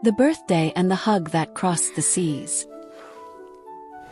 The birthday and the hug that crossed the seas.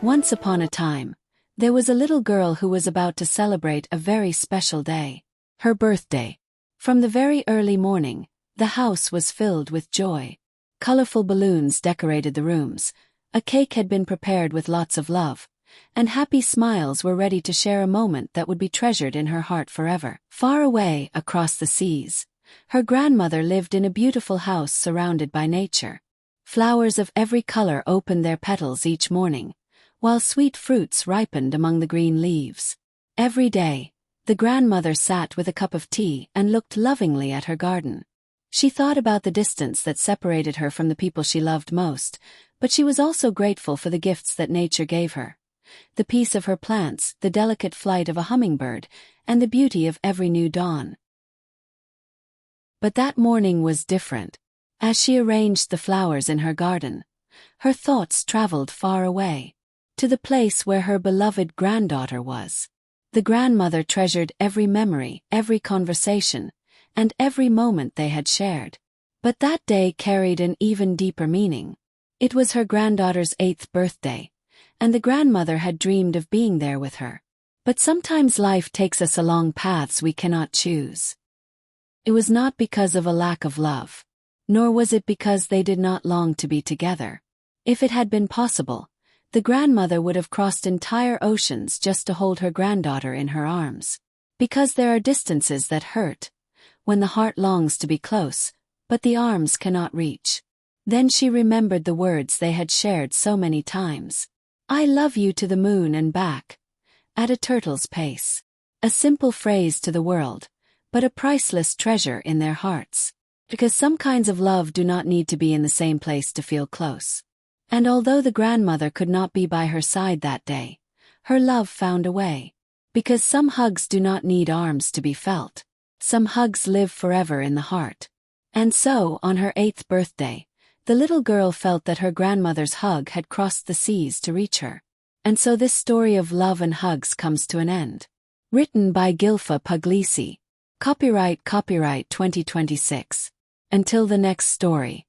Once upon a time, there was a little girl who was about to celebrate a very special day. Her birthday. From the very early morning, the house was filled with joy. Colorful balloons decorated the rooms, a cake had been prepared with lots of love, and happy smiles were ready to share a moment that would be treasured in her heart forever. Far away, across the seas, her grandmother lived in a beautiful house surrounded by nature. Flowers of every color opened their petals each morning, while sweet fruits ripened among the green leaves. Every day, the grandmother sat with a cup of tea and looked lovingly at her garden. She thought about the distance that separated her from the people she loved most, but she was also grateful for the gifts that nature gave her. The peace of her plants, the delicate flight of a hummingbird, and the beauty of every new dawn. But that morning was different. As she arranged the flowers in her garden, her thoughts traveled far away, to the place where her beloved granddaughter was. The grandmother treasured every memory, every conversation, and every moment they had shared. But that day carried an even deeper meaning. It was her granddaughter's 8th birthday, and the grandmother had dreamed of being there with her. But sometimes life takes us along paths we cannot choose. It was not because of a lack of love, nor was it because they did not long to be together. If it had been possible, the grandmother would have crossed entire oceans just to hold her granddaughter in her arms. Because there are distances that hurt, when the heart longs to be close, but the arms cannot reach. Then she remembered the words they had shared so many times. "I love you to the moon and back," at a turtle's pace. A simple phrase to the world, but a priceless treasure in their hearts. Because some kinds of love do not need to be in the same place to feel close. And although the grandmother could not be by her side that day, her love found a way. Because some hugs do not need arms to be felt. Some hugs live forever in the heart. And so, on her 8th birthday, the little girl felt that her grandmother's hug had crossed the seas to reach her. And so this story of love and hugs comes to an end. Written by Gilfa Puglisi. Copyright 2026. Until the next story.